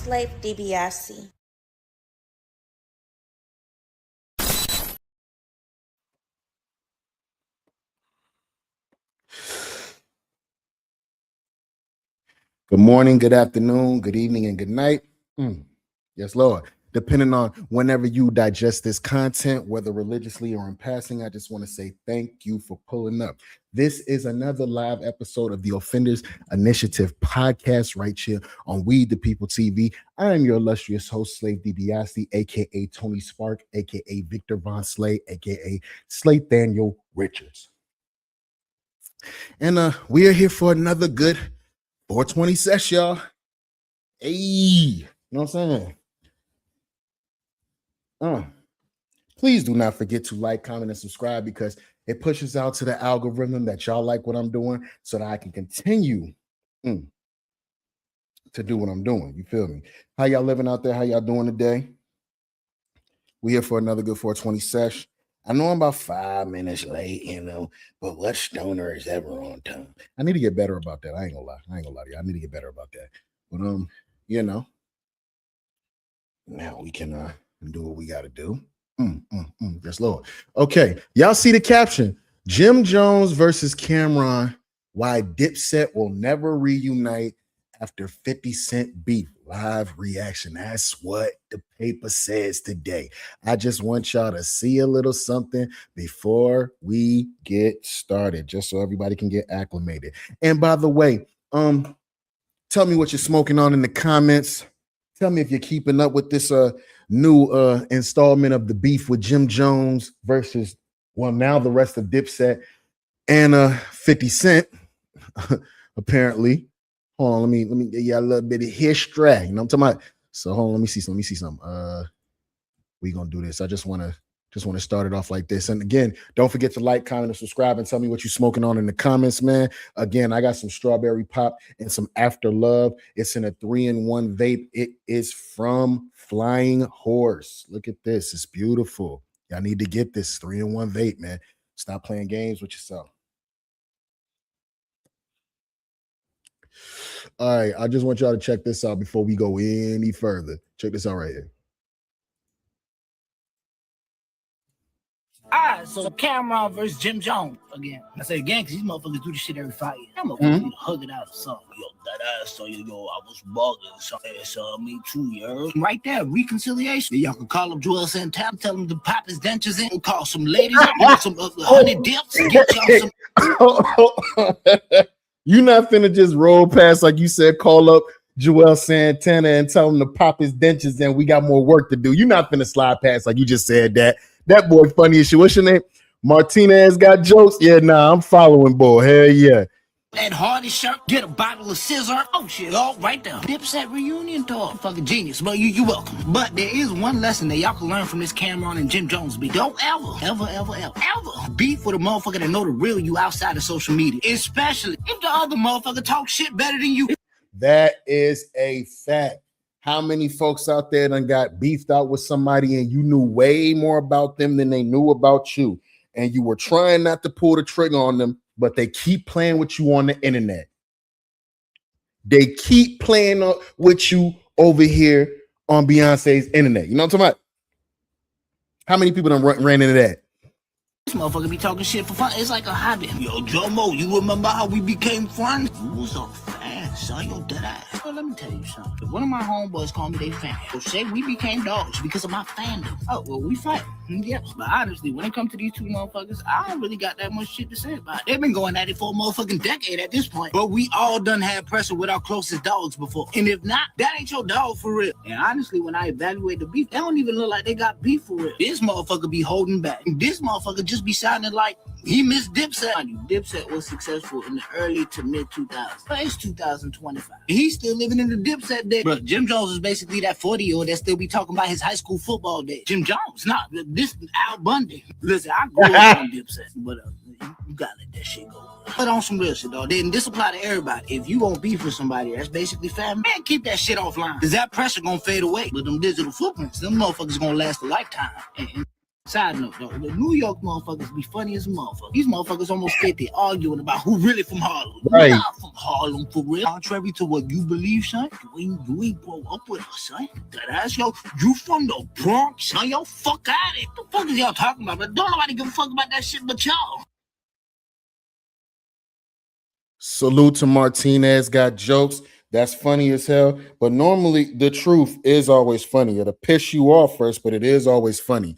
Slave DiBiase. Good morning, good afternoon, good evening, and good night. Yes, Lord. Depending on whenever you digest this content, whether religiously or in passing, I just want to say thank you for pulling up. This is another live episode of the Offenders Initiative podcast right here on We the People TV. I am your illustrious host, Slave DiBiase, aka Tony Spark, aka Victor Von Slay, aka Slate Daniel Richards. And we are here for another good 420 sesh, y'all. Hey, you know what I'm saying? Please do not forget to like, comment, and subscribe because it pushes out to the algorithm that y'all like what I'm doing so that I can continue to do what I'm doing. You feel me? How y'all living out there? How y'all doing today? We here for another good 420 sesh. I know I'm about 5 minutes late, but what stoner is ever on time? I need to get better about that. I ain't gonna lie to you. I need to get better about that. But now we can do what we got to do. Yes, Lord. Okay, y'all see the caption: Jim Jones versus Camron. Why Dipset will never reunite after 50 Cent beef. Live reaction. That's what the paper says today. I just want y'all to see a little something before we get started, just so everybody can get acclimated. And by the way, tell me what you're smoking on in the comments. Tell me if you're keeping up with this new installment of the beef with Jim Jones versus, well, now the rest of Dipset and 50 Cent, apparently. Hold on, let me give you a little bit of history. You know what I'm talking about? So hold on, let me see something. We gonna do this. I just want to start it off like this. And again, don't forget to like, comment, and subscribe, and tell me what you're smoking on in the comments, man. Again, I got some strawberry pop and some After Love. It's in a 3-in-1 vape. It is from Flying Horse. Look at this. It's beautiful. Y'all need to get this 3-in-1 vape, man. Stop playing games with yourself. All right, I just want y'all to check this out before we go any further. Check this out right here. All right, so Camron versus Jim Jones again. I say again because these motherfuckers do this shit every 5 years. That motherfuckers need to hug it out or something. Yo, that ass, so I was bugging. So me too, yo. Right there, reconciliation. Y'all can call up Joel Santana, tell him to pop his dentures in, call some ladies, some honey dips, get y'all some. You not finna just roll past, like you said, call up Joel Santana and tell him to pop his dentures in. We got more work to do. You're not finna slide past like you just said that. That boy funny as shit. What's your name? Martinez got jokes? Yeah, nah, I'm following, boy. Hell yeah. That Hardy shirt, get a bottle of scissor. Oh shit, all right there. Dipset reunion tour. Fucking genius, but you welcome. But there is one lesson that y'all can learn from this Camron and Jim Jones beef. Don't ever beef with a motherfucker that know the real you outside of social media. Especially if the other motherfucker talk shit better than you. That is a fact. How many folks out there done got beefed out with somebody and you knew way more about them than they knew about you? And you were trying not to pull the trigger on them, but they keep playing with you on the internet. They keep playing with you over here on Beyonce's internet. You know what I'm talking about? How many people done ran into that? This motherfucker be talking shit for fun. It's like a hobby. Yo, Jomo, you remember how we became friends? You was a fan, son. Yo, dead ass. Well, let me tell you something. One of my homeboys called me they fan. So say we became dogs because of my fandom. Oh, well, we fight. Yes, but honestly, when it comes to these two motherfuckers, I don't really got that much shit to say about it. They've been going at it for a motherfucking decade at this point. But we all done had pressure with our closest dogs before. And if not, that ain't your dog for real. And honestly, when I evaluate the beef, they don't even look like they got beef for real. This motherfucker be holding back. This motherfucker just be sounding like he missed Dipset. Dipset was successful in the early to mid 2000s. But it's 2025. He's still living in the Dipset day. Bro, Jim Jones is basically that 40-year-old that still be talking about his high school football day. Jim Jones, nah, this Al Bundy. Listen, I grew up on Dipset, but you gotta let that shit go. But on some real shit, though. Then this apply to everybody. If you won't beef with somebody that's basically family, man, keep that shit offline. Cause that pressure gonna fade away. But them digital footprints, them motherfuckers gonna last a lifetime. And Side note, though, the New York motherfuckers be funny as a motherfucker. These motherfuckers almost 50 arguing about who really from Harlem. Right. We're not from Harlem for real. Contrary to what you believe, son, you ain't grow up with us, son. That ass, yo, you from the Bronx, son. Yo, fuck out of it. What the fuck is y'all talking about? But don't nobody give a fuck about that shit but y'all. Salute to Martinez, got jokes. That's funny as hell. But normally the truth is always funny. It'll piss you off first, but it is always funny.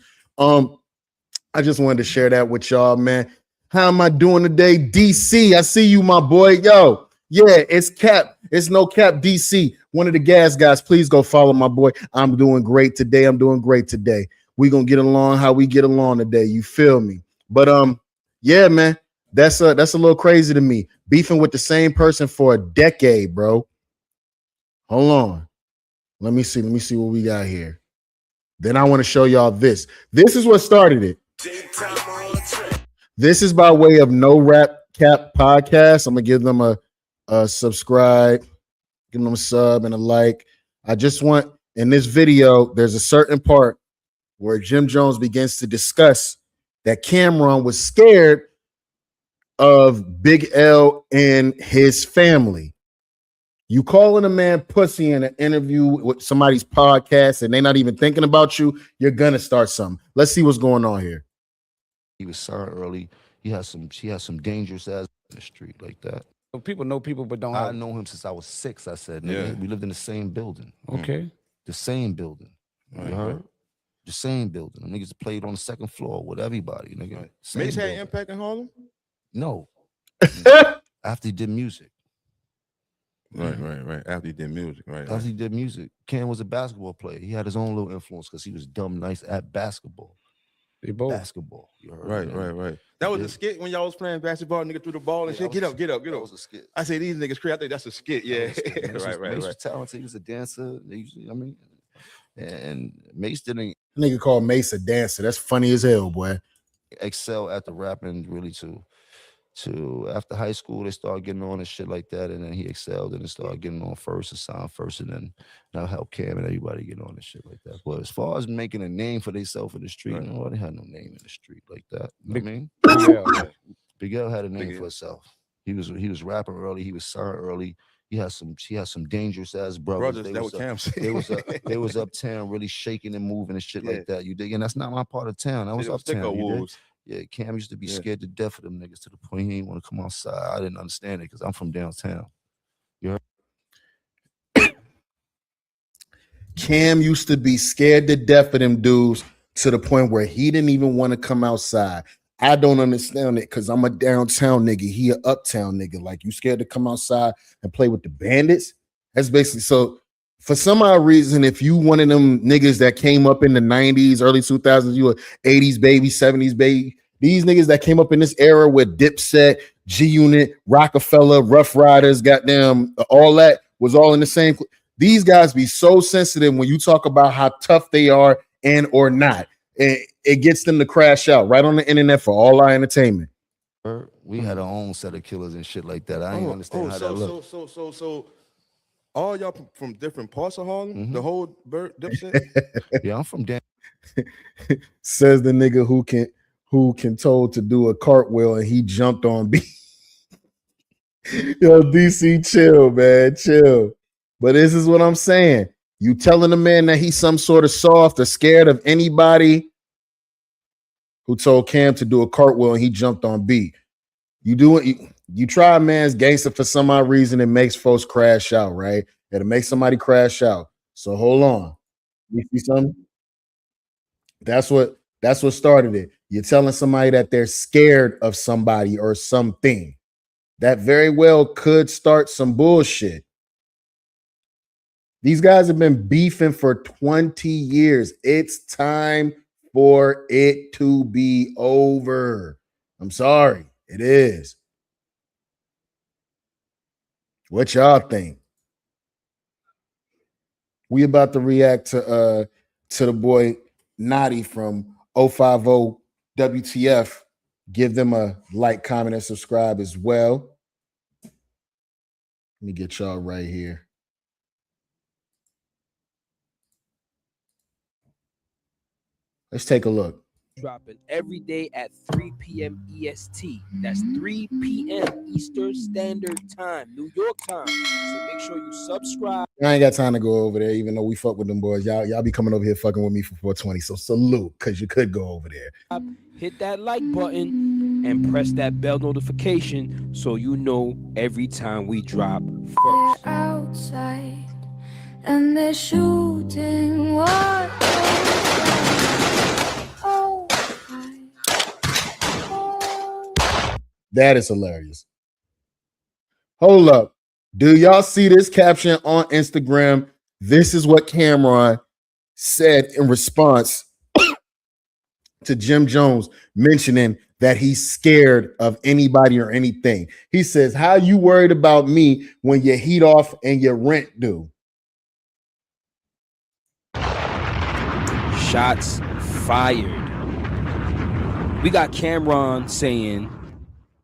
I just wanted to share that with y'all, man. How am I doing today? DC, I see you, my boy. Yo, yeah, it's Cap. It's no Cap DC. One of the gas guys. Please go follow my boy. I'm doing great today. We gonna get along how we get along today. You feel me? But yeah, man, that's a little crazy to me. Beefing with the same person for a decade, bro. Hold on. Let me see what we got here. Then I want to show y'all this. This is what started it. This is by way of No Rap Cap Podcast. I'm gonna give them a subscribe, give them a sub and a like. I just want in this video, there's a certain part where Jim Jones begins to discuss that Camron was scared of Big L and his family. You calling a man pussy in an interview with somebody's podcast and they're not even thinking about you, you're gonna start something. Let's see what's going on here. He was signed early. She has some dangerous ass in the street like that. So people know people, but don't. I know him since I was 6. I said, nigga, Yeah. we lived in the same building. Okay. The same building. Right, You heard? right. The same building. The niggas played on the second floor with everybody, nigga. Right. Same Mace had building. impact in Harlem. No. After he did music. Right. After he did music, right. After he did music. Cam was a basketball player. He had his own little influence because he was dumb nice at basketball. They both. Basketball. You heard? Right. That was a skit when y'all was playing basketball, nigga through the ball and shit. Get up. That was a skit. I say these niggas crazy. I think that's a skit. Yeah. Mace was talented. He was a dancer. I mean, and Mace didn't Nigga called Mace a dancer. That's funny as hell, boy. excel at the rapping really to after high school they started getting on and shit like that, and then he excelled and then started getting on first and signed first, and then now help Cam and everybody get on and shit like that. But as far as making a name for themselves in the street, nobody had no name in the street like that. You know what I mean? Big L had a name for himself. He was rapping early, he was signed early. He had some dangerous ass brothers. They was uptown really shaking and moving and shit like that. You dig? And that's not my part of town. I was uptown. Yeah, Cam used to be scared to death of them niggas to the point he didn't want to come outside. I didn't understand it because I'm from downtown. You heard? Cam used to be scared to death of them dudes to the point where he didn't even want to come outside. I don't understand it because I'm a downtown nigga. He a uptown nigga. Like, you scared to come outside and play with the bandits? That's basically so. For some odd reason, if you one of them niggas that came up in the 90s, early 2000s, you were 80s baby, 70s baby, these niggas that came up in this era with Dipset, G-Unit, Rockefeller, Rough Riders, goddamn, all that was all in the same. These guys be so sensitive when you talk about how tough they are and or not. It gets them to crash out right on the internet for all our entertainment. We had our own set of killers and shit like that. I didn't understand how that looked. So all y'all from different parts of Harlem? The whole Dipset? Yeah, I'm from down. Says the nigga who can told to do a cartwheel and he jumped on B. Yo, DC, chill, man, chill. But this is what I'm saying. You telling a man that he's some sort of soft or scared of anybody who told Cam to do a cartwheel and he jumped on B. You try a man's gangster for some odd reason, it makes folks crash out, right? It'll make somebody crash out. So hold on. You see something? That's what started it. You're telling somebody that they're scared of somebody or something. That very well could start some bullshit. These guys have been beefing for 20 years. It's time for it to be over. I'm sorry. It is. What y'all think? We about to react to the boy Naughty from 050 WTF. Give them a like, comment, and subscribe as well. Let me get y'all right here. Let's take a look. dropping every day at 3 p.m. EST. That's 3 p.m. Eastern Standard Time, New York time. So make sure you subscribe. I ain't got time to go over there, even though we fuck with them boys. Y'all be coming over here fucking with me for 420. So salute, because you could go over there. Hit that like button and press that bell notification so you know every time we drop first. They're outside and they're shooting what? Oh, That is hilarious. Hold up. Do y'all see this caption on Instagram? This is what Camron said in response to Jim Jones mentioning that he's scared of anybody or anything. He says, how you worried about me when your heat off and your rent due? Shots fired. We got Camron saying,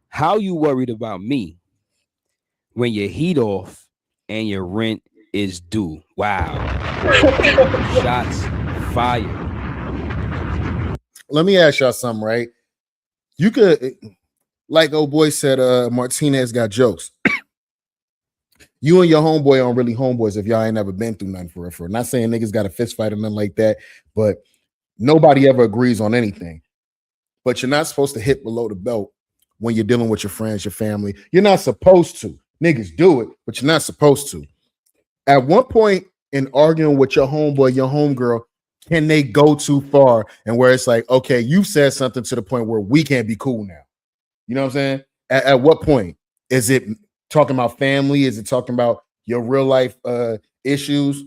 how you worried about me when your heat off and your rent is due? Wow. Shots fired. Let me ask y'all something, right? You could, like old boy said, Martinez got jokes. You and your homeboy aren't really homeboys if y'all ain't never been through nothing for real. Not saying niggas got a fist fight or nothing like that, but nobody ever agrees on anything. But you're not supposed to hit below the belt when you're dealing with your friends, your family. You're not supposed to. Niggas do it, but you're not supposed to. At one point in arguing with your homeboy, your homegirl, can they go too far and where it's like, okay, you've said something to the point where we can't be cool now? You know what I'm saying? At what point? Is it talking about family? Is it talking about your real life issues?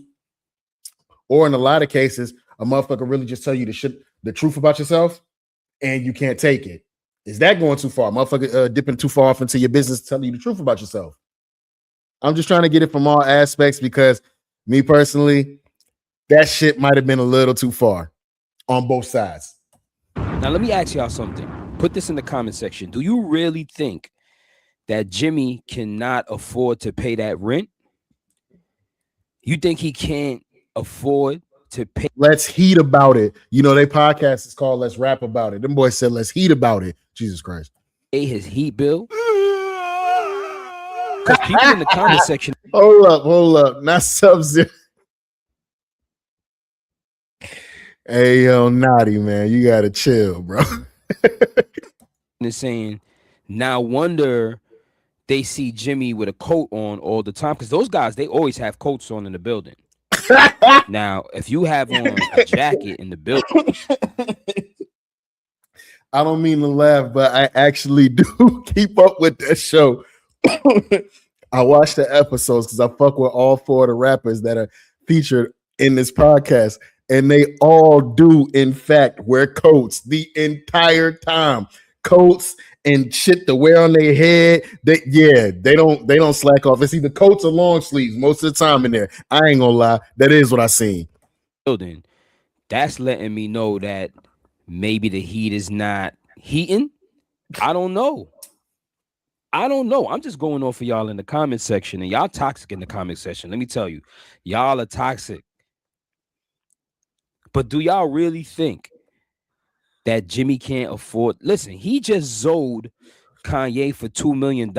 Or in a lot of cases, a motherfucker really just tell you the truth about yourself and you can't take it. Is that going too far? Motherfucker dipping too far off into your business, telling you the truth about yourself. I'm just trying to get it from all aspects because me personally, that shit might have been a little too far on both sides. Now, let me ask y'all something. Put this in the comment section. Do you really think that Jimmy cannot afford to pay that rent? You think he can't afford to pay? Let's heat about it. You know, their podcast is called Let's Rap About It. Them boys said, let's heat about it. Jesus Christ. Pay his heat bill? Because people in the comment section. Hold up. Not Sub-Zero. Hey, yo, Naughty, man. You got to chill, bro. Is saying, now wonder they see Jimmy with a coat on all the time. Because those guys, they always have coats on in the building. Now, if you have on a jacket in the building. I don't mean to laugh, but I actually do keep up with that show. I watch the episodes because I fuck with all four of the rappers that are featured in this podcast. And they all do, in fact, wear coats the entire time. Coats and shit to wear on their head. They don't slack off. It's either coats or long sleeves most of the time in there. I ain't gonna lie. That is what I seen. Building. That's letting me know that maybe the heat is not heating. I don't know. I'm just going off for y'all in the comment section, and y'all toxic in the comment section. Let me tell you, y'all are toxic. But do y'all really think that Jimmy can't afford? Listen, he just zoed Kanye for $2 million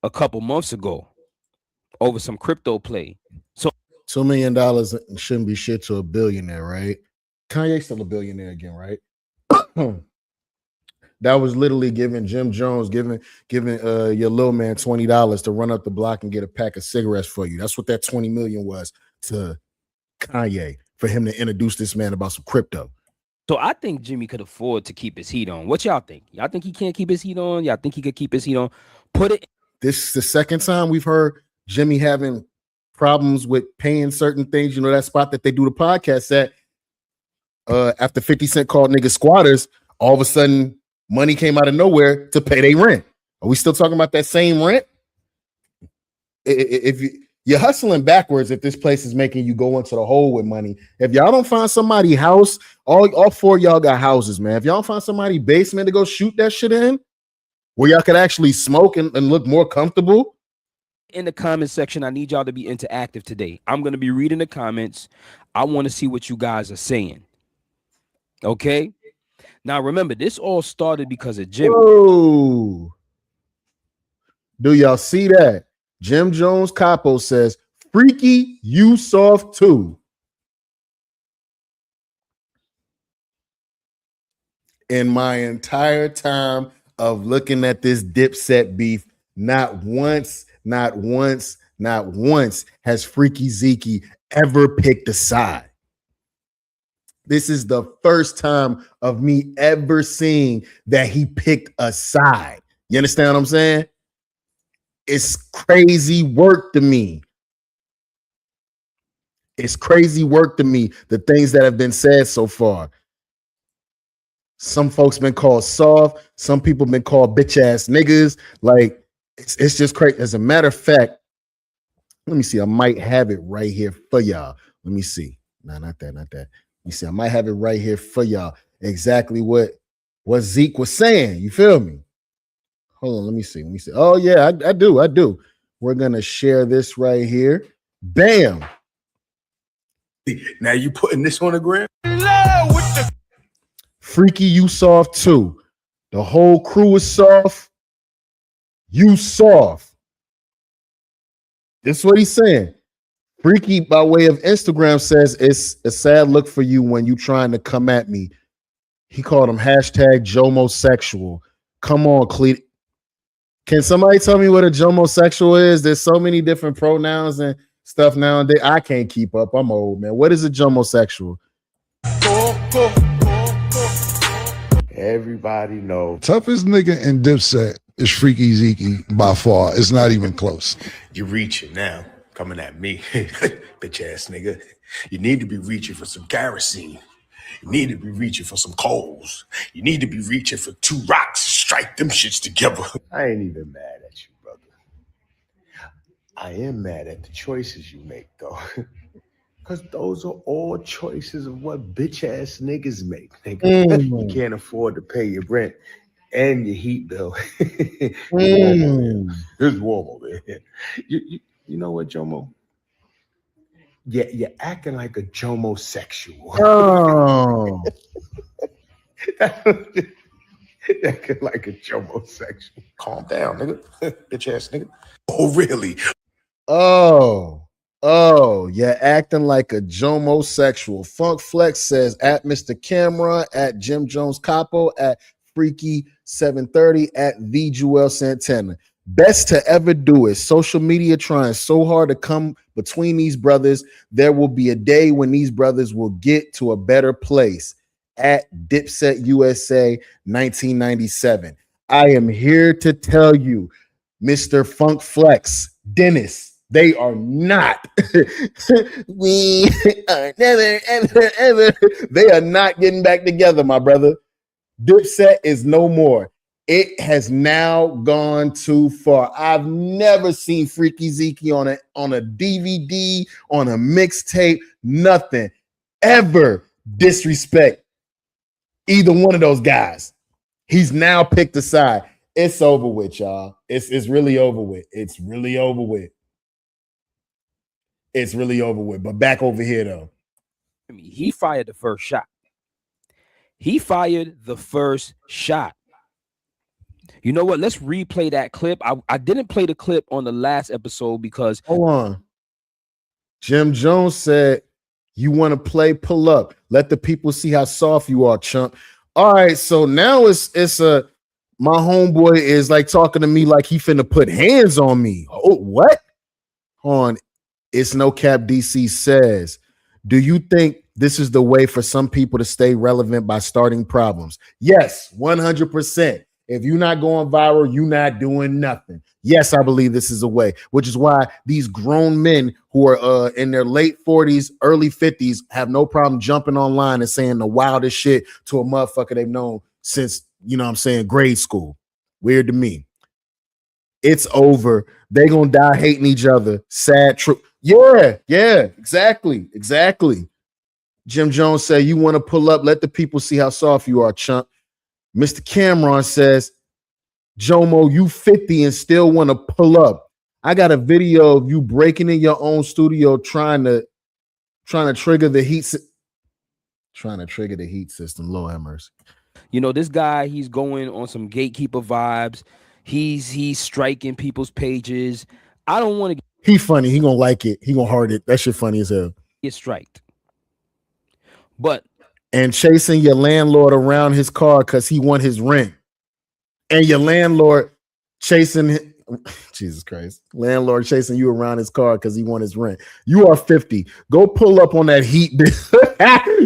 a couple months ago over some crypto play. So $2 million shouldn't be shit to a billionaire, right? Kanye's still a billionaire again, right? That was literally giving Jim Jones, giving your little man $20 to run up the block and get a pack of cigarettes for you. That's what that 20 million was to Kanye for him to introduce this man about some crypto. So I think Jimmy could afford to keep his heat on. What y'all think? Y'all think he can't keep his heat on? Y'all think he could keep his heat on? Put it. This is the second time we've heard Jimmy having problems with paying certain things. You know, that spot that they do the podcast at, after 50 Cent called niggas squatters, all of a sudden money came out of nowhere to pay their rent. Are we still talking about that same rent? If you're hustling backwards, if this place is making you go into the hole with money, if y'all don't find somebody house, all four of y'all got houses, man. If y'all don't find somebody basement to go shoot that shit in, where y'all could actually smoke and look more comfortable. In the comment section, I need y'all to be interactive today. I'm going to be reading the comments. I want to see what you guys are saying. Okay? Now remember, this all started because of Jimmy. Whoa. Do y'all see that? Jim Jones Capo says, Freaky, you soft too. In my entire time of looking at this Dipset beef, not once has Freaky Zeke ever picked a side. This is the first time of me ever seeing that he picked a side. You understand what I'm saying? It's crazy work to me. It's crazy work to me, the things that have been said so far. Some folks been called soft. Some people been called bitch ass niggas. Like, it's just crazy. As a matter of fact, let me see. I might have it right here for y'all. Let me see. No, not that. You see, I might have it right here for y'all. Exactly what Zeke was saying. You feel me? Hold on. Let me see. Oh, yeah, I do. We're going to share this right here. Bam. Now you putting this on the gram? Freaky, you soft too. The whole crew is soft. You soft. This is what he's saying. Freaky, by way of Instagram, says it's a sad look for you when you trying to come at me. He called him hashtag Jomosexual. Come on, Cleet. Can somebody tell me what a Jomosexual is? There's so many different pronouns and stuff nowadays. I can't keep up. I'm old, man. What is a Jomosexual? Everybody knows. Toughest nigga in Dipset is Freaky Zeke by far. It's not even close. You reaching now, coming at me, bitch ass nigga. You need to be reaching for some kerosene. You need to be reaching for some coals. You need to be reaching for 2 rocks to strike them shits together. I ain't even mad at you, brother. I am mad at the choices you make, though. Because those are all choices of what bitch ass niggas make. Nigga. You can't afford to pay your rent and your heat bill. It's warm over here. You know what, Jomo? Yeah, you're acting like a Jomosexual. Oh. Acting like a Jomosexual. Calm down, nigga. Bitch ass nigga. Oh, really? Oh, you're acting like a Jomosexual. Funk Flex says at Mr. Camron, at Jim Jones Capo, at Freaky 730, at the Joel Santana. Best to ever do it. Social media trying so hard to come between these brothers. There will be a day when these brothers will get to a better place. At Dipset USA 1997. I am here to tell you, Mr. Funk Flex, Dennis, they are not. We are never, ever. They are not getting back together, my brother. Dipset is no more. It has now gone too far. I've never seen Freaky Zeke on a DVD, on a mixtape, nothing ever disrespect either one of those guys. He's now picked a side. It's over with, y'all. It's really over with. It's really over with. It's really over with. But back over here, though. He fired the first shot. You know what? Let's replay that clip. I didn't play the clip on the last episode because hold on. Jim Jones said, you want to play pull up. Let the people see how soft you are, chump. All right, so now it's my homeboy is like talking to me like he finna put hands on me. Oh, what? Hold on. It's no cap. DC says, do you think this is the way for some people to stay relevant by starting problems? Yes, 100%. If you're not going viral, you're not doing nothing. Yes, I believe this is a way, which is why these grown men who are in their late 40s, early 50s have no problem jumping online and saying the wildest shit to a motherfucker they've known since, you know what I'm saying, grade school. Weird to me. It's over. They gonna die hating each other. Sad truth. Yeah, exactly. Jim Jones said, you want to pull up, let the people see how soft you are, chump. Mr. Camron says, Jomo, you 50 and still want to pull up. I got a video of you breaking in your own studio trying to trigger the heat system. Lord have mercy. You know, this guy, he's going on some gatekeeper vibes. He's striking people's pages. I don't want to He funny. He gonna like it. He gonna heart it. That shit funny as hell. get striked. But And chasing your landlord around his car because he want his rent. And your landlord chasing Jesus Christ. Landlord chasing you around his car because he want his rent. You are 50. Go pull up on that heat bill.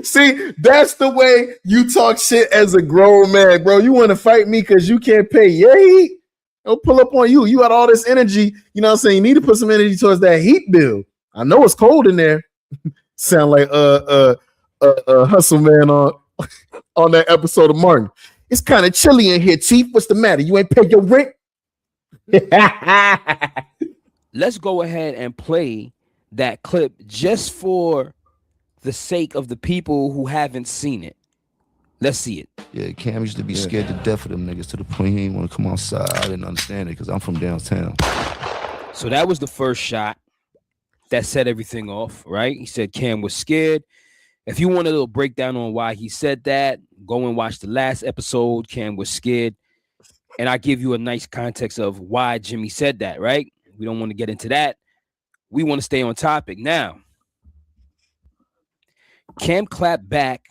See, that's the way you talk shit as a grown man, bro. You want to fight me because you can't pay your heat? Go pull up on you. You got all this energy. You know what I'm saying? You need to put some energy towards that heat bill. I know it's cold in there. Sound like Hustle Man on that episode of Martin. It's kind of chilly in here, Chief. What's the matter? You ain't paid your rent? let's go ahead and play that clip just for the sake of the people who haven't seen it. Let's see it. Yeah, Cam used to be scared to death of them niggas to the point he didn't want to come outside. I didn't understand it because I'm from downtown. So that was the first shot that set everything off, right? He said Cam was scared. If you want a little breakdown on why he said that, go and watch the last episode. Cam was scared. And I give you a nice context of why Jimmy said that, right? We don't want to get into that. We want to stay on topic. Now, Cam clapped back.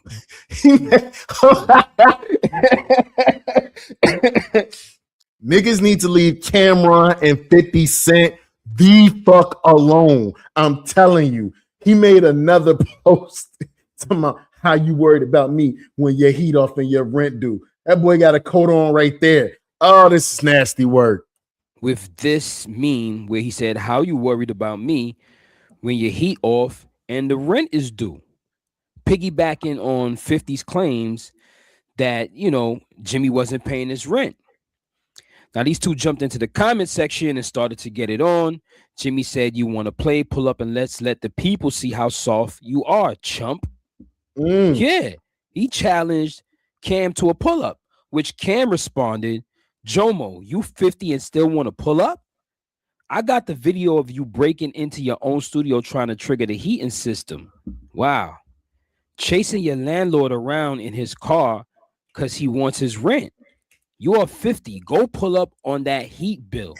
Niggas need to leave Camron and 50 Cent the fuck alone. I'm telling you. He made another post talking about how you worried about me when your heat off and your rent due. That boy got a coat on right there. Oh, this is nasty work. With this meme where he said, how you worried about me when your heat off and the rent is due? Piggybacking on 50's claims that, you know, Jimmy wasn't paying his rent. Now, these two jumped into the comment section and started to get it on. Jimmy said, you want to play, pull up, and let's let the people see how soft you are, chump. Yeah, he challenged Cam to a pull-up, which Cam responded, Jomo, you 50 and still want to pull up? I got the video of you breaking into your own studio trying to trigger the heating system. Wow. Chasing your landlord around in his car because he wants his rent. You are 50. Go pull up on that heat bill.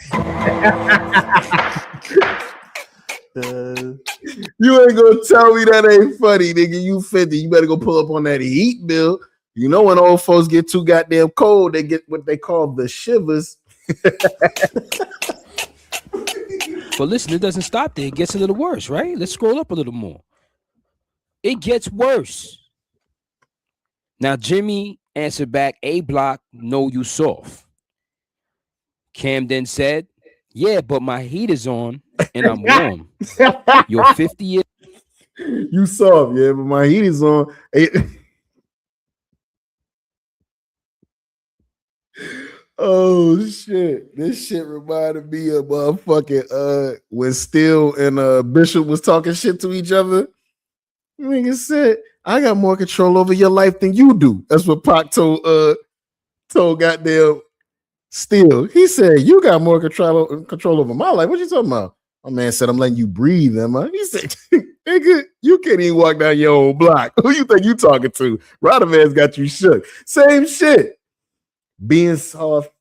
You ain't gonna tell me that ain't funny, nigga. You 50. You better go pull up on that heat bill. You know when old folks get too goddamn cold, they get what they call the shivers. But listen, it doesn't stop there. It gets a little worse, right? Let's scroll up a little more. It gets worse. Now, Jimmy answered back, A block, no, you soft. Cam then said, yeah, but my heat is on and I'm warm. You're 50 years. You soft, yeah, but my heat is on. Oh shit! This shit reminded me of motherfucking when Steele and Bishop was talking shit to each other. Nigga said, "I got more control over your life than you do." That's what Pac told goddamn Steele. He said, "You got more control over my life." What you talking about? My man said, "I'm letting you breathe, Emma." He said, "Nigga, you can't even walk down your own block. Who you think you talking to? Man's got you shook." Same shit. Being soft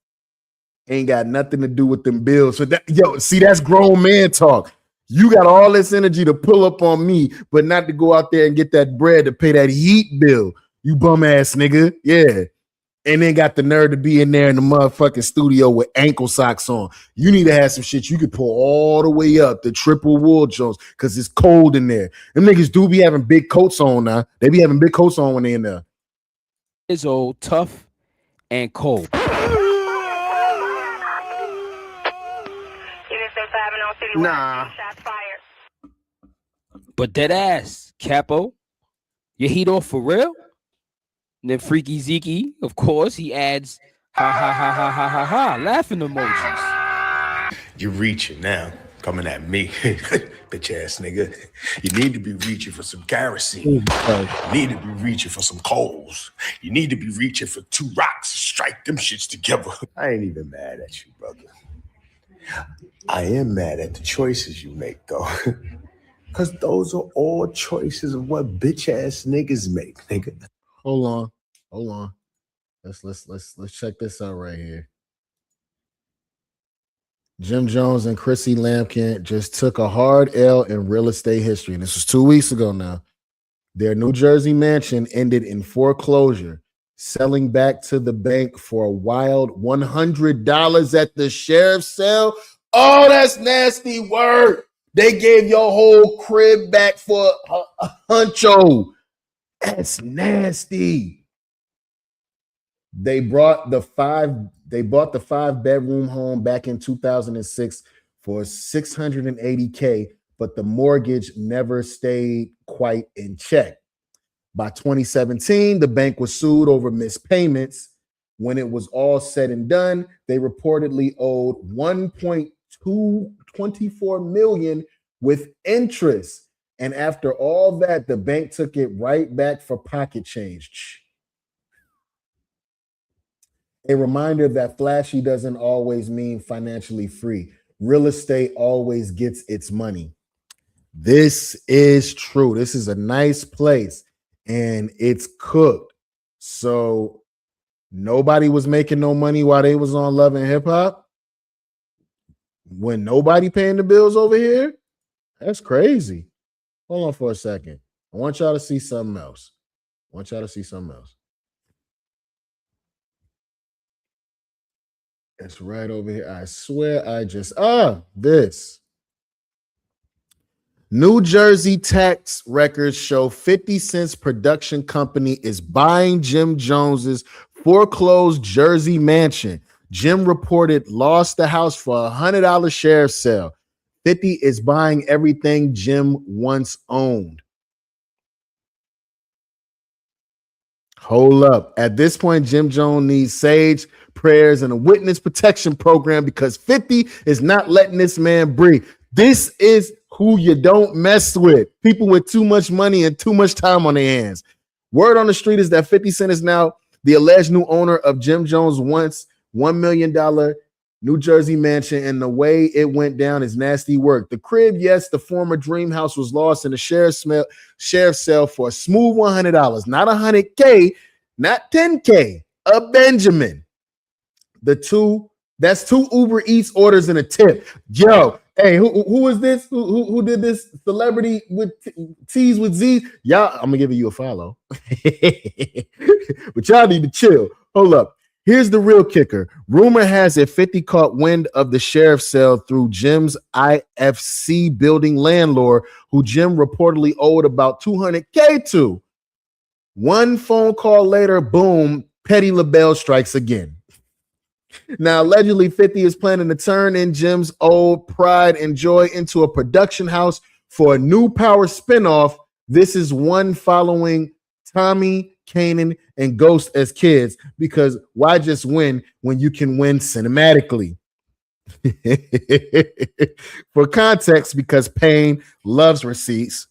ain't got nothing to do with them bills. So that, yo, see, that's grown man talk. You got all this energy to pull up on me, but not to go out there and get that bread to pay that heat bill. You bum ass nigga. Yeah. And then got the nerve to be in there in the motherfucking studio with ankle socks on. You need to have some shit you could pull all the way up the triple wool joints because it's cold in there. Them niggas do be having big coats on now. They be having big coats on when they in there. It's old, tough, and cold. Nah. But dead ass, Capo, your heat off for real? And then Freaky Zeke, of course, he adds ha ha ha ha ha ha ha laughing emojis. You're reaching now, coming at me, bitch ass nigga. You need to be reaching for some kerosene. You need to be reaching for some coals. You need to be reaching for 2 rocks to strike them shits together. I ain't even mad at you, brother. I am mad at the choices you make, though. Because those are all choices of what bitch ass niggas make, nigga. Hold on. Let's check this out right here. Jim Jones and Chrissy Lampkin just took a hard L in real estate history. And this was 2 weeks ago now. Their New Jersey mansion ended in foreclosure, selling back to the bank for a wild $100 at the sheriff's sale. Oh, that's nasty word. They gave your whole crib back for a huncho. That's nasty. They bought the 5-bedroom home back in 2006 for $680K, but the mortgage never stayed quite in check. By 2017, the bank was sued over missed payments. When it was all said and done, they reportedly owed $1.224 million with interest. And after all that, the bank took it right back for pocket change. A reminder that flashy doesn't always mean financially free. Real estate always gets its money. This is true. This is a nice place and it's cooked. So nobody was making no money while they was on Love and Hip Hop. When nobody paying the bills over here, that's crazy. Hold on for a second. I want y'all to see something else. It's right over here. I swear I just, this. New Jersey tax records show 50 Cent's production company is buying Jim Jones's foreclosed Jersey mansion. Jim reported lost the house for $100 sheriff's sale. 50 is buying everything Jim once owned. Hold up. At this point, Jim Jones needs sage, prayers, and a witness protection program because 50 is not letting this man breathe. This is who you don't mess with. People with too much money and too much time on their hands. Word on the street is that 50 Cent is now the alleged new owner of Jim Jones' once $1 million New Jersey mansion, and the way it went down is nasty work. The crib, yes, the former dream house was lost in the sheriff's sale for a smooth $100, not $100K, not $10K, a Benjamin. That's two Uber Eats orders and a tip. Yo, hey, who is this? Who did this celebrity with T's with Z? Y'all, I'm gonna give you a follow. But y'all need to chill. Hold up. Here's the real kicker. Rumor has it 50 caught wind of the sheriff's sale through Jim's IFC building landlord, who Jim reportedly owed about $200K to. One phone call later, boom, Petty LaBelle strikes again. Now, allegedly, 50 is planning to turn in Jim's old pride and joy into a production house for a new Power spinoff. This is one following Tommy, Kanan, and Ghost as kids, because why just win when you can win cinematically? For context, because Payne loves receipts.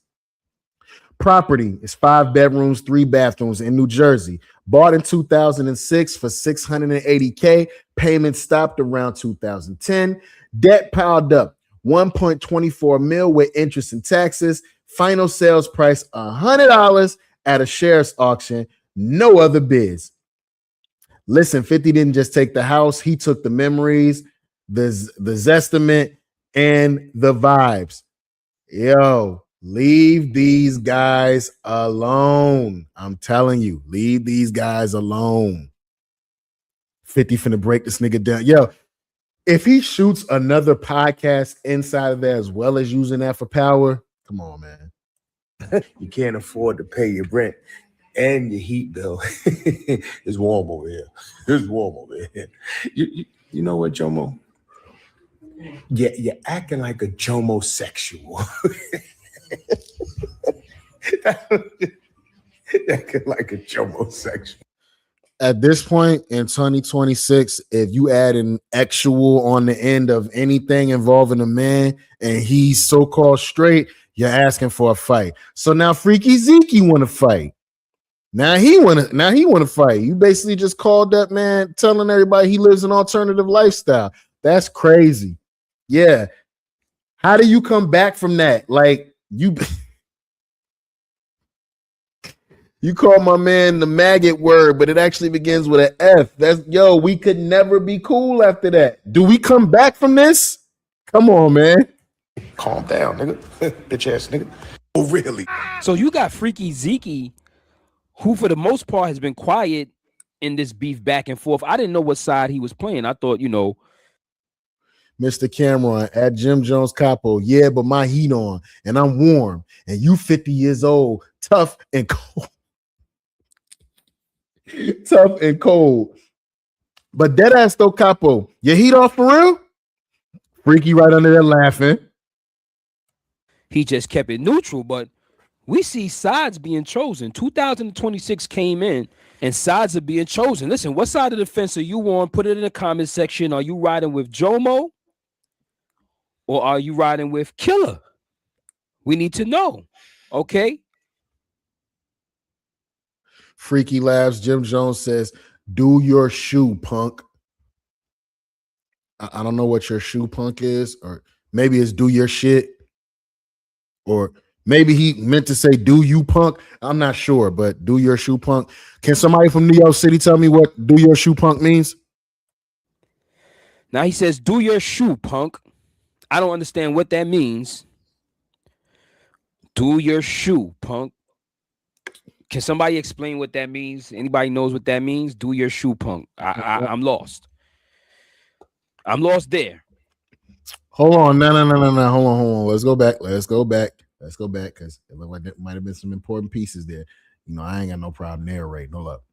Property is 5 bedrooms, 3 bathrooms in New Jersey. Bought in 2006 for $680K. Payment stopped around 2010. Debt piled up $1.24 million with interest and taxes. Final sales price $100 at a sheriff's auction. No other bids. Listen, 50 didn't just take the house. He took the memories, the zestimate, and the vibes. Yo, leave these guys alone. I'm telling you, leave these guys alone. 50 finna break this nigga down. Yo, if he shoots another podcast inside of there as well as using that for power, come on, man. You can't afford to pay your rent and your heat bill. It's warm over here. It's warm over here. You know what, Jomo? Yeah, you're acting like a Jomo sexual. Acting like a Jomo sexual. At this point in 2026, if you add an actual on the end of anything involving a man and he's so-called straight, you're asking for a fight. So now Freaky Zeke want to fight. Now he want to fight. You basically just called that man telling everybody he lives an alternative lifestyle. That's crazy. Yeah. How do you come back from that? Like you You call my man the maggot word, but it actually begins with an F. That's we could never be cool after that. Do we come back from this? Come on, man. Calm down, nigga. Bitch ass nigga. Oh, really? So you got Freaky Zeke, who for the most part has been quiet in this beef back and forth. I didn't know what side he was playing. I thought, Mr. Camron at Jim Jones Capo. Yeah, but my heat on and I'm warm and you 50 years old, tough and cold. Tough and cold. But dead ass though, Capo, your heat off for real? Freaky right under there laughing. he just kept it neutral, but we see sides being chosen. 2026 came in and sides are being chosen. Listen, what side of the fence are you on? Put it in the comment section. Are you riding with Jomo or are you riding with Killer? We need to know. Okay. Freaky laughs. Jim Jones says, do your shoe, punk. I don't know what your shoe, punk is, or maybe it's do your shit, or maybe he meant to say do you, punk. I'm not sure, but do your shoe, punk. Can somebody from New York City tell me what do your shoe, punk means? Now he says, do your shoe, punk. I don't understand what that means. Do your shoe, punk. Can somebody explain what that means? Anybody knows what that means? Do your shoe, punk. I'm lost. I'm lost there. Hold on. No. Hold on. Let's go back. Because it looked like there might have been some important pieces there. I ain't got no problem narrating. Hold up.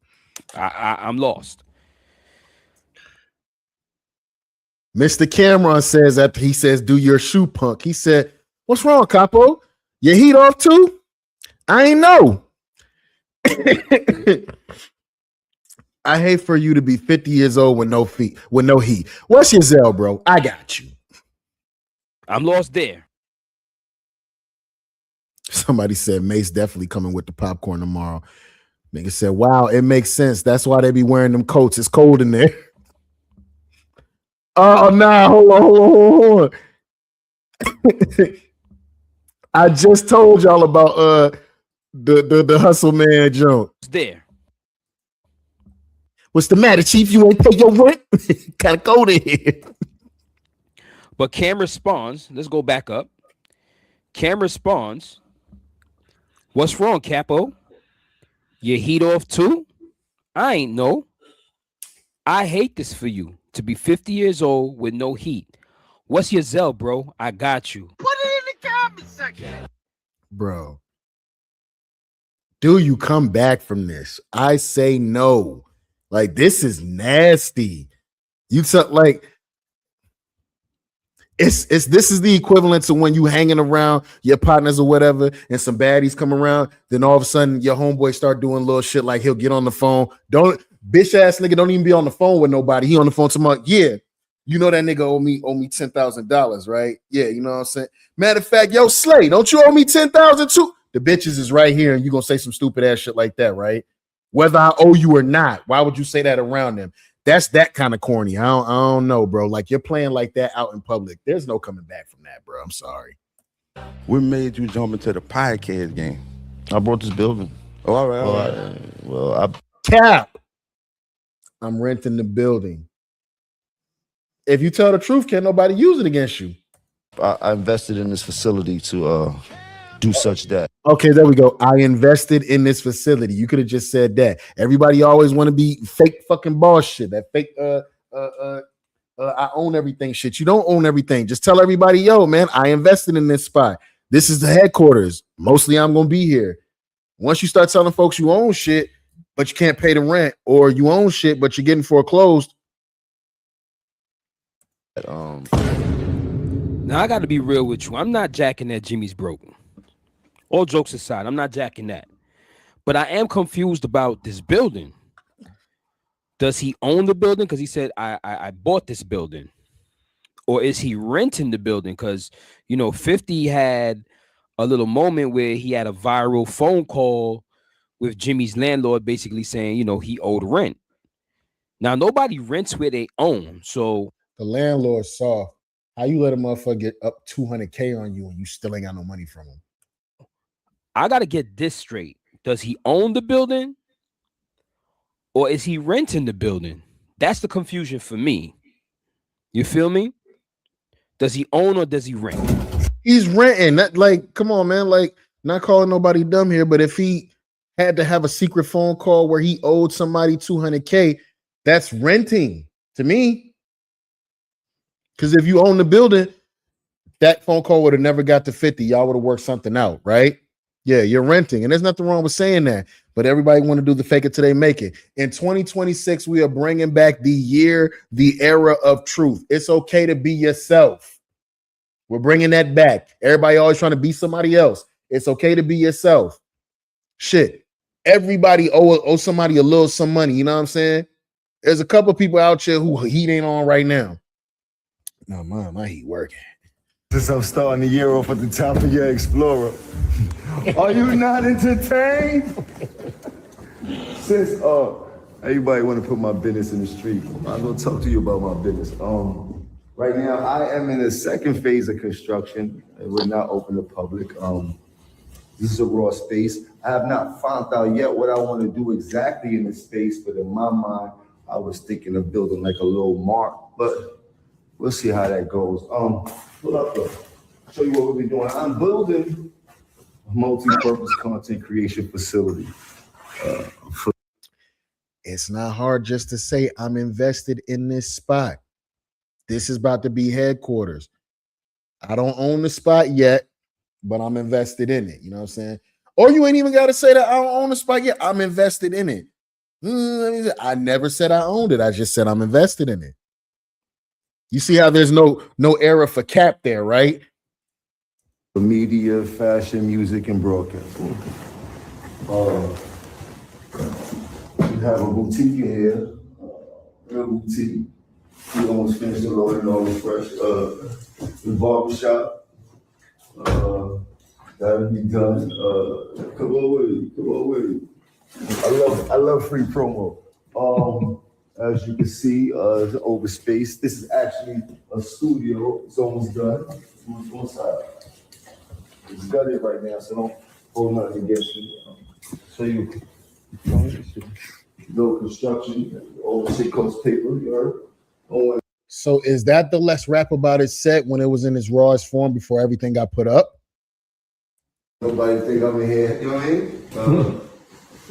I'm lost. Mr. Cameron says after he says, do your shoe, punk. He said, what's wrong, Capo? Your heat off too? I ain't know. I hate for you to be 50 years old with no heat. What's your Zell, bro? I got you. I'm lost there. Somebody said Mace definitely coming with the popcorn tomorrow. Nigga said, wow, it makes sense. That's why they be wearing them coats. It's cold in there. Oh, nah, hold on. I just told y'all about the hustle man joke. There. What's the matter, Chief? You ain't pay your rent? Kind of cold in here. But Cam responds. Let's go back up. Cam responds. What's wrong, Capo? Your heat off too? I ain't know. I hate this for you to be 50 years old with no heat. What's your Zell, bro? I got you. Put it in the comment section. Bro. Do you come back from this? I say no. Like, this is nasty. You took like this is the equivalent to when you hanging around your partners or whatever, and some baddies come around, then all of a sudden your homeboy start doing little shit like he'll get on the phone. Don't bitch ass nigga don't even be on the phone with nobody. He on the phone to my that nigga owe me $10,000, right? Yeah, you know what I'm saying? Matter of fact, yo, Slay, don't you owe me $10,000 too? The bitches is right here, and you gonna say some stupid ass shit like that, right? Whether I owe you or not, why would you say that around them? That's that kind of corny. I don't know, bro. Like, you're playing like that out in public. There's no coming back from that, bro. I'm sorry. What made you jump into the podcast game? I bought this building. Oh, all right. Cap. I'm renting the building. If you tell the truth, can't nobody use it against you. I invested in this facility to do such that. Okay, there we go. I invested in this facility. You could have just said that. Everybody always want to be fake fucking boss shit. That fake I own everything shit. You don't own everything. Just tell everybody, yo, man, I invested in this spot. This is the headquarters. Mostly I'm gonna be here. Once you start telling folks you own shit, but you can't pay the rent, or you own shit, but you're getting foreclosed. Now I got to be real with you. I'm not jacking that Jimmy's broken. All jokes aside, I'm not jacking that. But I am confused about this building. Does he own the building? Because he said, I bought this building. Or is he renting the building? Because, 50 had a little moment where he had a viral phone call with Jimmy's landlord basically saying, he owed rent. Now, nobody rents where they own. So the landlord saw how you let a motherfucker get up $200K on you and you still ain't got no money from him. I got to get this straight. Does he own the building or is he renting the building? That's the confusion for me. You feel me? Does he own or does he rent? He's renting. That, like, come on, man. Like, not calling nobody dumb here, but if he had to have a secret phone call where he owed somebody $200K, that's renting to me. Because if you own the building, that phone call would have never got to 50. Y'all would have worked something out, right? Yeah, you're renting. And there's nothing wrong with saying that. But everybody want to do the fake it till they make it. In 2026, we are bringing back the era of truth. It's okay to be yourself. We're bringing that back. Everybody always trying to be somebody else. It's okay to be yourself. Shit. Everybody owe somebody a little some money. You know what I'm saying? There's a couple people out here who heat ain't on right now. No, my heat working. Since I'm starting the year off at the top of your Explorer. Are you not entertained? Since everybody want to put my business in the street, I'm gonna talk to you about my business. Right now I am in the second phase of construction. We're not open to public. This is a raw space. I have not found out yet what I want to do exactly in this space, but in my mind, I was thinking of building like a little mart, but we'll see how that goes. Pull up though. I'll show you what we'll be doing. I'm building a multi-purpose content creation facility. It's not hard just to say I'm invested in this spot. This is about to be headquarters. I don't own the spot yet, but I'm invested in it. You know what I'm saying? Or you ain't even got to say that I don't own the spot yet. I'm invested in it. I never said I owned it. I just said I'm invested in it. You see how there's no era for cap there, right? Media, fashion, music, and broadcasting. We have a boutique here, real boutique. We almost finished the loading, almost fresh. The barbershop, that'll be done. Come on with it. I love free promo. As you can see, it's over space. This is actually a studio. It's almost done. It's one side. It's gutted right now, so don't hold nothing against me. So you no construction, all the shit comes paper, you heard? So is that the Let's Rap About It set when it was in its rawest form before everything got put up? Nobody think I'm in here, you know what I mean?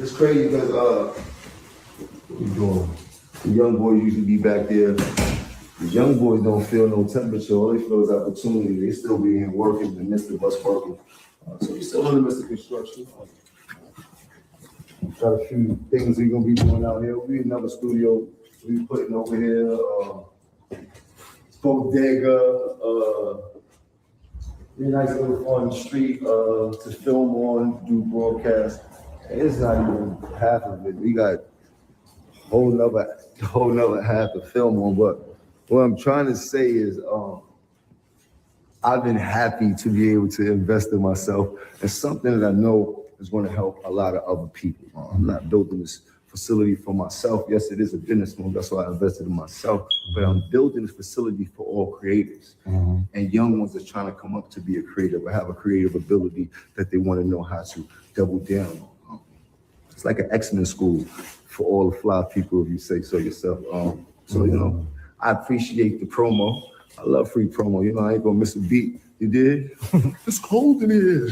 It's crazy because what we doing? The young boys usually be back there. The young boys don't feel no temperature. All they feel is opportunity. They still be here working in the midst of us working. So we still in the midst of construction. Got a few things we're gonna be doing out here. We another studio we putting over here. Bodega. Really nice little fun street to film on, do broadcast. It's not even half of it. We got a whole nother half to film on. But what I'm trying to say is I've been happy to be able to invest in myself. It's something that I know is going to help a lot of other people. I'm not building this facility for myself. Yes, it is a business move. That's why I invested in myself. But I'm building this facility for all creators and young ones that's trying to come up to be a creator, but have a creative ability that they want to know how to double down on. It's like an X-Men school for all the fly people, if you say so yourself. So, you know, I appreciate the promo. I love free promo. You know, I ain't gonna miss a beat. You did? It's cold in here.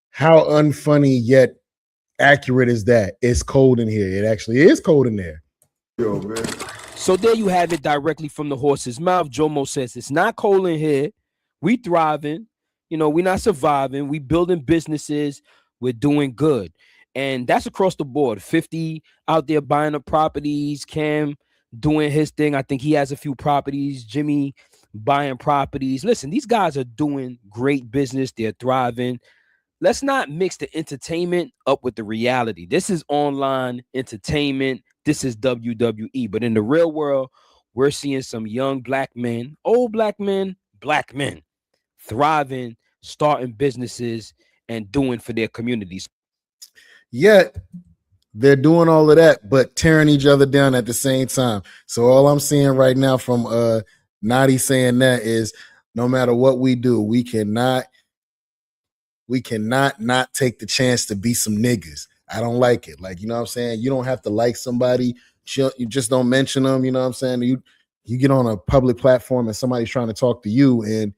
How unfunny yet accurate is that? It's cold in here. It actually is cold in there. Yo, man. So there you have it directly from the horse's mouth. Jomo says it's not cold in here. We thriving. You know, we're not surviving. We building businesses. We're doing good. And that's across the board. 50 out there buying up properties. Cam doing his thing. I think he has a few properties. Jimmy buying properties. Listen, these guys are doing great business. They're thriving. Let's not mix the entertainment up with the reality. This is online entertainment. This is WWE. But in the real world, we're seeing some young black men, old black men, thriving, starting businesses, and doing for their communities. Yet they're doing all of that, but tearing each other down at the same time. So all I'm seeing right now from Nadi saying that is no matter what we do, we cannot We cannot not take the chance to be some niggas. I don't like it. Like, you know what I'm saying? You don't have to like somebody. You just don't mention them. You know what I'm saying? You get on a public platform and somebody's trying to talk to you and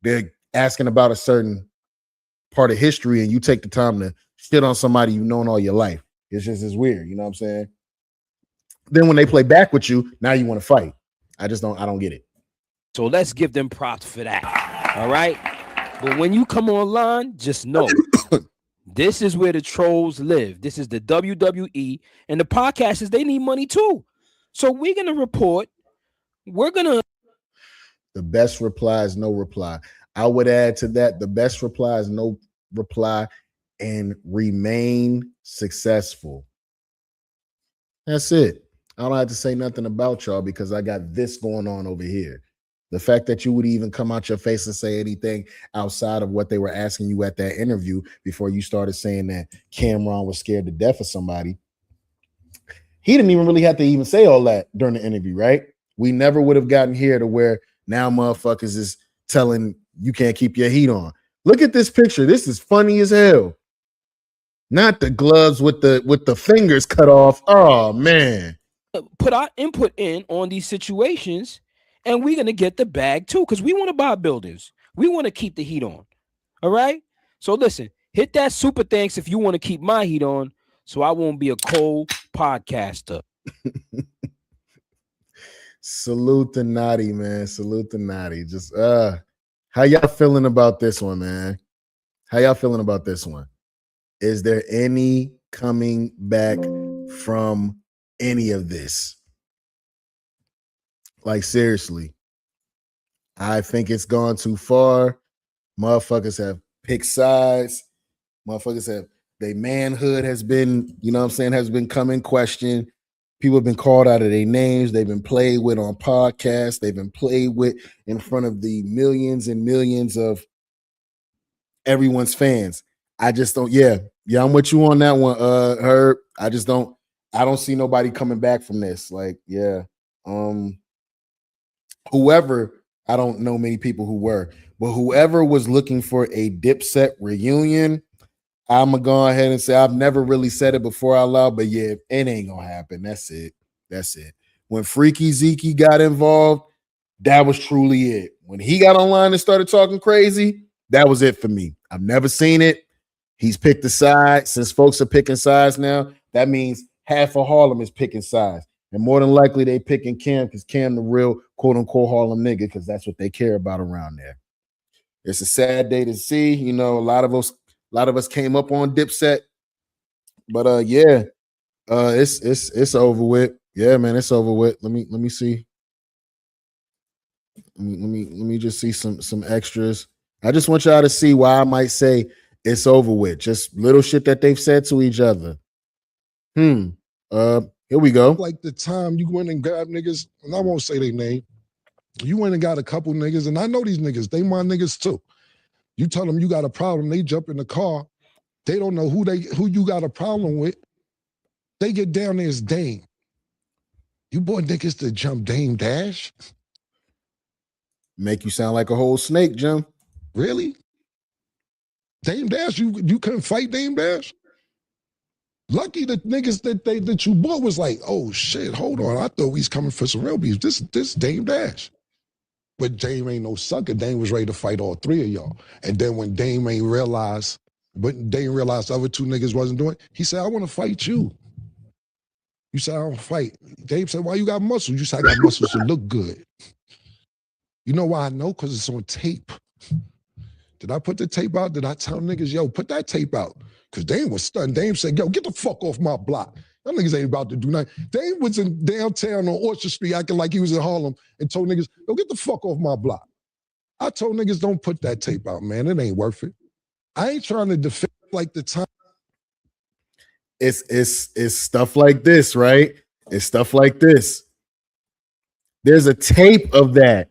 they're asking about a certain part of history and you take the time to shit on somebody you've known all your life. It's weird. You know what I'm saying? Then when they play back with you, now you want to fight. I don't get it. So let's give them props for that. All right. But when you come online, just know this is where the trolls live. This is the WWE, and the podcasters, they need money too. So we're going to report. The best reply is no reply. I would add to that, the best reply is no reply and remain successful. That's it. I don't have to say nothing about y'all because I got this going on over here. The fact that you would even come out your face and say anything outside of what they were asking you at that interview before you started saying that Camron was scared to death of somebody. He didn't even really have to even say all that during the interview, right? We never would have gotten here to where now motherfuckers is telling you can't keep your heat on. Look at this picture. This is funny as hell. Not the gloves with the fingers cut off. Oh, man. Put our input in on these situations. And we're going to get the bag too, because we want to buy buildings. We want to keep the heat on. All right? So listen, hit that super thanks if you want to keep my heat on so I won't be a cold podcaster. Salute the naughty, man. Salute the naughty. Just how y'all feeling about this one, man? How y'all feeling about this one? Is there any coming back from any of this? Like, seriously, I think it's gone too far. Motherfuckers have picked sides. Motherfuckers have, their manhood has been, you know what I'm saying, has been come in question. People have been called out of their names. They've been played with on podcasts. They've been played with in front of the millions and millions of everyone's fans. I just don't, yeah, I'm with you on that one, Herb. I don't see nobody coming back from this. Like, yeah. Whoever, I don't know many people who were, but whoever was looking for a Dipset reunion, I'm going to go ahead and say, I've never really said it before out loud, but yeah, it ain't going to happen. That's it. When Freaky Zeke got involved, that was truly it. When he got online and started talking crazy, that was it for me. I've never seen it. He's picked a side. Since folks are picking sides now, that means half of Harlem is picking sides. And more than likely, they picking Cam because Cam the real quote-unquote Harlem nigga because that's what they care about around there. It's a sad day to see. You know, a lot of us came up on Dipset. But yeah, it's over with. Yeah, man, it's over with. Let me see. Let me just see some extras. I just want y'all to see why I might say it's over with. Just little shit that they've said to each other. Here we go. Like the time you went and grabbed niggas, and I won't say their name. You went and got a couple niggas, and I know these niggas. They my niggas too. You tell them you got a problem, they jump in the car. They don't know who you got a problem with. They get down there as Dame. You bought niggas to jump Dame Dash? Make you sound like a whole snake, Jim. Really? Dame Dash? You couldn't fight Dame Dash? Lucky the niggas that you bought was like, oh shit, hold on. I thought we was coming for some real beef. This Dame Dash. But Dame ain't no sucker. Dame was ready to fight all three of y'all. And then when Dame realized the other two niggas wasn't doing it, he said, I want to fight you. You said, I don't fight. Dame said, why you got muscles? You said, I got muscles to look good. You know why I know? Because it's on tape. Did I put the tape out? Did I tell niggas, yo, put that tape out? Because Dame was stunned. Dame said, yo, get the fuck off my block. Y'all niggas ain't about to do nothing. Dame was in downtown on Orchard Street acting like he was in Harlem and told niggas, yo, get the fuck off my block. I told niggas, don't put that tape out, man. It ain't worth it. I ain't trying to defend like the time. It's stuff like this, right? It's stuff like this. There's a tape of that.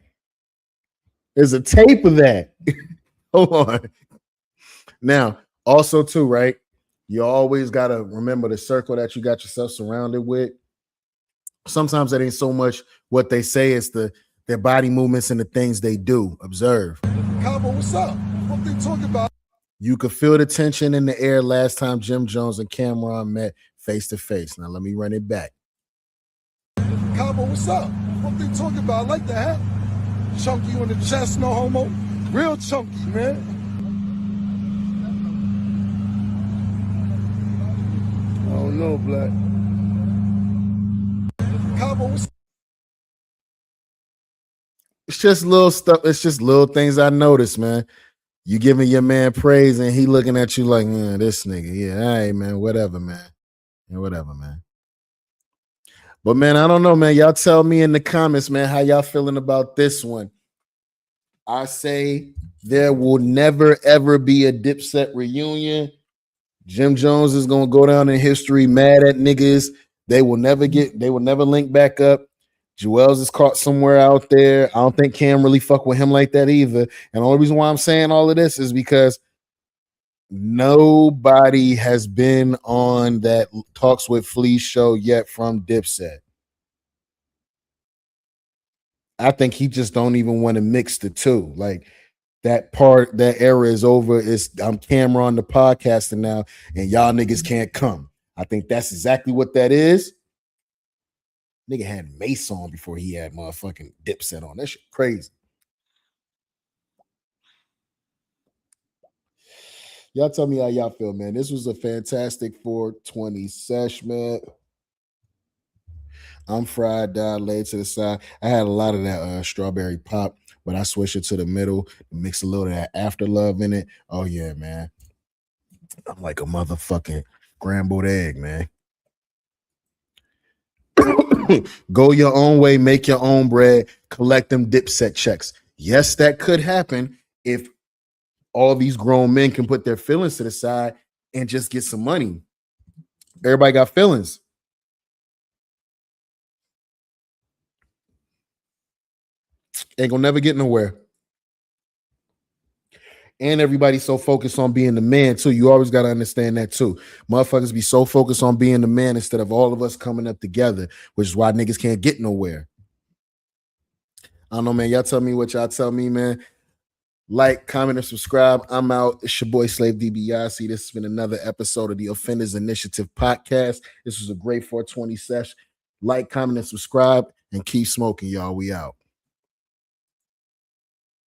Hold on. Now, also too, right? You always got to remember the circle that you got yourself surrounded with. Sometimes that ain't so much what they say, it's their body movements and the things they do. Observe. Cabo, what's up? What they talking about? You could feel the tension in the air last time Jim Jones and Camron met face to face. Now let me run it back. Cabo, what's up? What they talking about? I like the hat. Chunky on the chest, no homo. Real chunky, man. I don't know, Black. Cabo, what's It's just little stuff. It's just little things I noticed, man. You giving your man praise and he looking at you like, this nigga. Yeah, all right, man. Whatever, man. Yeah, whatever, man. But man, I don't know, man. Y'all tell me in the comments, man, how y'all feeling about this one. I say there will never, ever be a Dipset reunion. Jim Jones is gonna go down in history mad at niggas. They will never link back up. Jewels is caught somewhere out there. I don't think Cam really fuck with him like that either. And the only reason why I'm saying all of this is because nobody has been on that Talks with Flea show yet from Dipset. I think he just don't even want to mix the two. Like that era is over. I'm Camron the podcaster now, and y'all niggas can't come. I think that's exactly what that is. Nigga had Mace on before he had motherfucking Dipset on. That shit crazy. Y'all tell me how y'all feel, man. This was a fantastic 420 sesh, man. I'm fried, laid to the side. I had a lot of that strawberry pop, but I switched it to the middle, mix a little of that after love in it. Oh, yeah, man. I'm like a motherfucking scrambled egg, man. Go your own way, make your own bread, collect them Dipset checks. Yes, that could happen if all these grown men can put their feelings to the side and just get some money. Everybody got feelings. Ain't gonna never get nowhere. And everybody's so focused on being the man too. You always got to understand that too. Motherfuckers be so focused on being the man instead of all of us coming up together, which is why niggas can't get nowhere. I don't know, man. Y'all tell me what y'all tell me, man. Like, comment, and subscribe. I'm out. It's your boy Slave DiBiase. This has been another episode of the Offenders Initiative podcast. This was a great 420 sesh. Like, comment, and subscribe, and keep smoking, y'all. We out.